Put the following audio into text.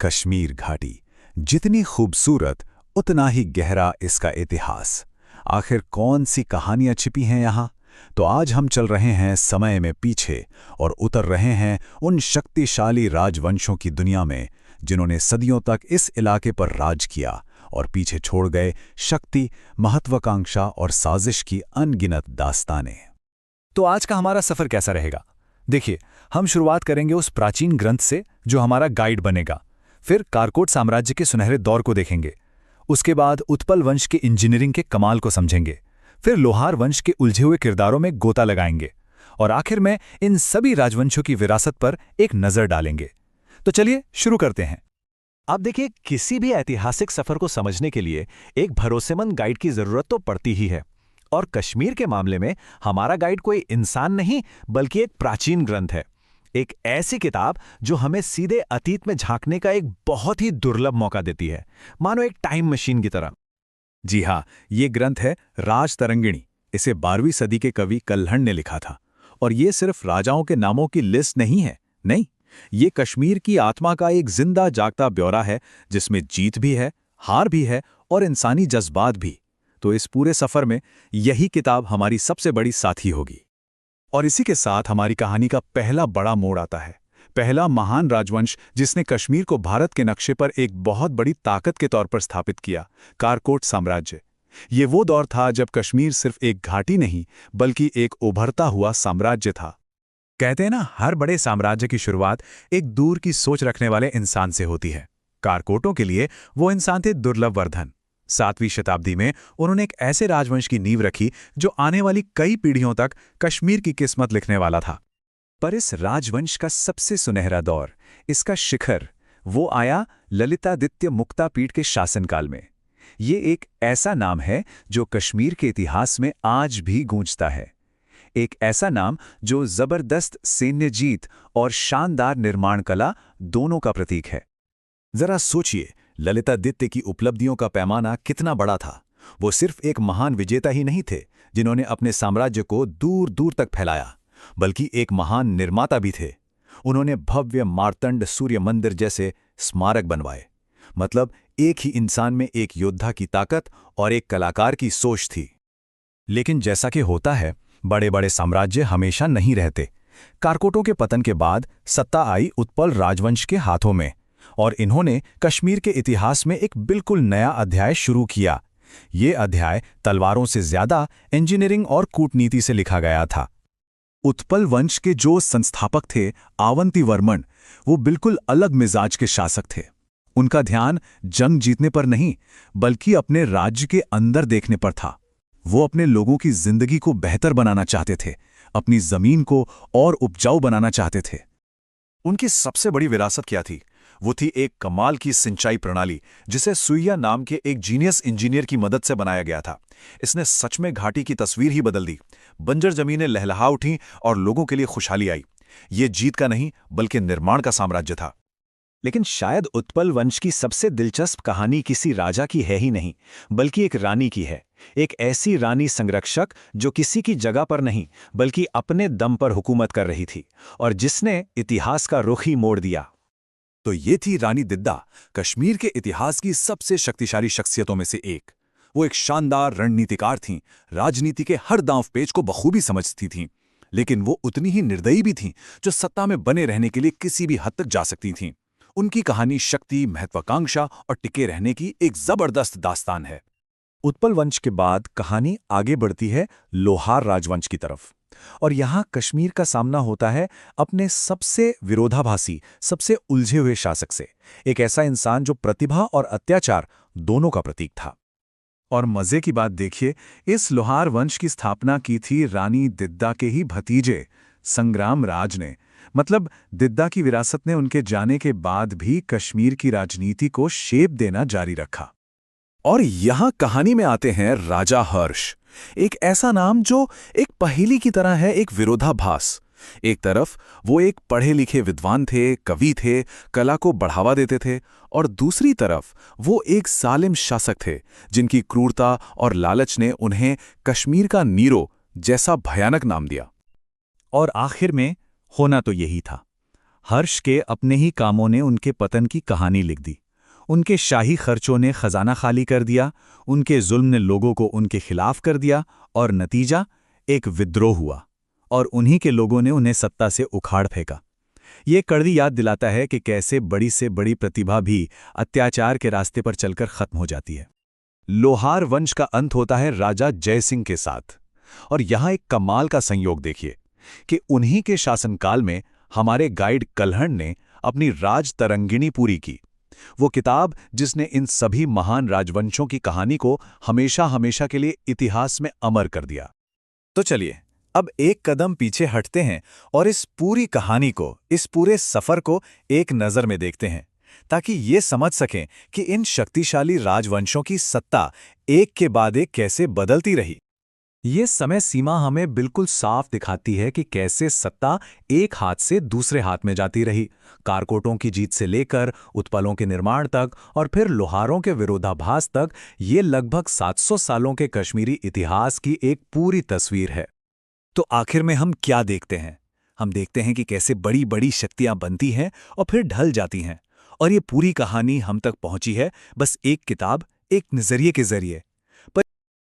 कश्मीर घाटी जितनी खूबसूरत उतना ही गहरा इसका इतिहास। आखिर कौन सी कहानियां छिपी हैं यहाँ? तो आज हम चल रहे हैं समय में पीछे और उतर रहे हैं उन शक्तिशाली राजवंशों की दुनिया में जिन्होंने सदियों तक इस इलाके पर राज किया और पीछे छोड़ गए शक्ति, महत्वाकांक्षा और साजिश की अनगिनत दास्तानें। तो आज का हमारा सफर कैसा रहेगा? देखिए, हम शुरुआत करेंगे उस प्राचीन ग्रंथ से जो हमारा गाइड बनेगा। फिर कारकोट साम्राज्य के सुनहरे दौर को देखेंगे। उसके बाद उत्पल वंश के इंजीनियरिंग के कमाल को समझेंगे। फिर लोहार वंश के उलझे हुए किरदारों में गोता लगाएंगे और आखिर में इन सभी राजवंशों की विरासत पर एक नजर डालेंगे। तो चलिए शुरू करते हैं। अब देखिए, किसी भी ऐतिहासिक सफर को समझने के लिए एक भरोसेमंद गाइड की जरूरत तो पड़ती ही है। और कश्मीर के मामले में हमारा गाइड कोई इंसान नहीं बल्कि एक प्राचीन ग्रंथ है। एक ऐसी किताब जो हमें सीधे अतीत में झांकने का एक बहुत ही दुर्लभ मौका देती है, मानो एक टाइम मशीन की तरह। जी हाँ, ये ग्रंथ है राजतरंगिणी। इसे 12वीं सदी के कवि कल्हण ने लिखा था। और ये सिर्फ राजाओं के नामों की लिस्ट नहीं है, नहीं, ये कश्मीर की आत्मा का एक जिंदा जागता ब्यौरा है जिसमें जीत भी है, हार भी है और इंसानी जज्बात भी। तो इस पूरे सफर में यही किताब हमारी सबसे बड़ी साथी होगी। और इसी के साथ हमारी कहानी का पहला बड़ा मोड़ आता है। पहला महान राजवंश जिसने कश्मीर को भारत के नक्शे पर एक बहुत बड़ी ताकत के तौर पर स्थापित किया, कारकोट साम्राज्य। ये वो दौर था जब कश्मीर सिर्फ एक घाटी नहीं बल्कि एक उभरता हुआ साम्राज्य था। कहते हैं ना, हर बड़े साम्राज्य की शुरुआत एक दूर की सोच रखने वाले इंसान से होती है। कारकोटों के लिए वो इंसान थे दुर्लभवर्धन। 7वीं शताब्दी में उन्होंने एक ऐसे राजवंश की नींव रखी जो आने वाली कई पीढ़ियों तक कश्मीर की किस्मत लिखने वाला था। पर इस राजवंश का सबसे सुनहरा दौर, इसका शिखर, वो आया ललितादित्य मुक्तापीठ के शासनकाल में। ये एक ऐसा नाम है जो कश्मीर के इतिहास में आज भी गूंजता है। एक ऐसा नाम जो जबरदस्त सैन्य जीत और शानदार निर्माण कला दोनों का प्रतीक है। जरा सोचिए, ललितादित्य की उपलब्धियों का पैमाना कितना बड़ा था। वो सिर्फ एक महान विजेता ही नहीं थे जिन्होंने अपने साम्राज्य को दूर दूर तक फैलाया, बल्कि एक महान निर्माता भी थे। उन्होंने भव्य मार्तंड सूर्य मंदिर जैसे स्मारक बनवाए। मतलब एक ही इंसान में एक योद्धा की ताकत और एक कलाकार की सोच थी। लेकिन जैसा कि होता है, बड़े बड़े साम्राज्य हमेशा नहीं रहते। कारकोटों के पतन के बाद सत्ता आई उत्पल राजवंश के हाथों में और इन्होंने कश्मीर के इतिहास में एक बिल्कुल नया अध्याय शुरू किया। ये अध्याय तलवारों से ज्यादा इंजीनियरिंग और कूटनीति से लिखा गया था। उत्पल वंश के जो संस्थापक थे, आवंतीवर्मन, वो बिल्कुल अलग मिजाज के शासक थे। उनका ध्यान जंग जीतने पर नहीं बल्कि अपने राज्य के अंदर देखने पर था। वो अपने लोगों की जिंदगी को बेहतर बनाना चाहते थे, अपनी जमीन को और उपजाऊ बनाना चाहते थे। उनकी सबसे बड़ी विरासत क्या थी? वो थी एक कमाल की सिंचाई प्रणाली जिसे सुइया नाम के एक जीनियस इंजीनियर की मदद से बनाया गया था। इसने सच में घाटी की तस्वीर ही बदल दी। बंजर जमीनें लहलहा उठीं और लोगों के लिए खुशहाली आई। ये जीत का नहीं बल्कि निर्माण का साम्राज्य था। लेकिन शायद उत्पल वंश की सबसे दिलचस्प कहानी किसी राजा की है ही नहीं बल्कि एक रानी की है। एक ऐसी रानी संरक्षक जो किसी की जगह पर नहीं बल्कि अपने दम पर हुकूमत कर रही थी और जिसने इतिहास का रुख ही मोड़ दिया। तो ये थी रानी दिद्दा, कश्मीर के इतिहास की सबसे शक्तिशाली शख्सियतों में से एक। वो एक शानदार रणनीतिकार थीं, राजनीति के हर दांव पेच को बखूबी समझती थीं। लेकिन वो उतनी ही निर्दयी भी थीं जो सत्ता में बने रहने के लिए किसी भी हद तक जा सकती थीं। उनकी कहानी शक्ति, महत्वाकांक्षा और टिके रहने की एक जबरदस्त दास्तान है। उत्पल वंश के बाद कहानी आगे बढ़ती है लोहार राजवंश की तरफ और यहां कश्मीर का सामना होता है अपने सबसे विरोधाभासी, सबसे उलझे हुए शासक से। एक ऐसा इंसान जो प्रतिभा और अत्याचार दोनों का प्रतीक था। और मजे की बात देखिए, इस लोहार वंश की स्थापना की थी रानी दिद्दा के ही भतीजे संग्राम राज ने। मतलब दिद्दा की विरासत ने उनके जाने के बाद भी कश्मीर की राजनीति को शेप देना जारी रखा। और यहां कहानी में आते हैं राजा हर्ष, एक ऐसा नाम जो एक पहेली की तरह है, एक विरोधाभास। एक तरफ वो एक पढ़े लिखे विद्वान थे, कवि थे, कला को बढ़ावा देते थे, और दूसरी तरफ वो एक जालिम शासक थे जिनकी क्रूरता और लालच ने उन्हें कश्मीर का नीरो जैसा भयानक नाम दिया। और आखिर में होना तो यही था। हर्ष के अपने ही कामों ने उनके पतन की कहानी लिख दी। उनके शाही खर्चों ने खजाना खाली कर दिया, उनके जुल्म ने लोगों को उनके खिलाफ कर दिया, और नतीजा एक विद्रोह हुआ, और उन्हीं के लोगों ने उन्हें सत्ता से उखाड़ फेंका। ये कड़वी याद दिलाता है कि कैसे बड़ी से बड़ी प्रतिभा भी अत्याचार के रास्ते पर चलकर खत्म हो जाती है। लोहार वंश का अंत होता है राजा जयसिंह के साथ। और यहां एक कमाल का संयोग देखिए कि उन्हीं के शासनकाल में हमारे गाइड कल्हण ने अपनी राज तरंगिणी पूरी की, वो किताब जिसने इन सभी महान राजवंशों की कहानी को हमेशा हमेशा के लिए इतिहास में अमर कर दिया। तो चलिए अब एक कदम पीछे हटते हैं और इस पूरी कहानी को, इस पूरे सफर को एक नज़र में देखते हैं, ताकि ये समझ सकें कि इन शक्तिशाली राजवंशों की सत्ता एक के बाद एक कैसे बदलती रही। ये समय सीमा हमें बिल्कुल साफ दिखाती है कि कैसे सत्ता एक हाथ से दूसरे हाथ में जाती रही। कारकोटों की जीत से लेकर उत्पलों के निर्माण तक और फिर लोहारों के विरोधाभास तक, ये लगभग 700 सालों के कश्मीरी इतिहास की एक पूरी तस्वीर है। तो आखिर में हम क्या देखते हैं? हम देखते हैं कि कैसे बड़ी बड़ी शक्तियां बनती हैं और फिर ढल जाती हैं, और ये पूरी कहानी हम तक पहुंची है बस एक किताब, एक नजरिए के जरिए।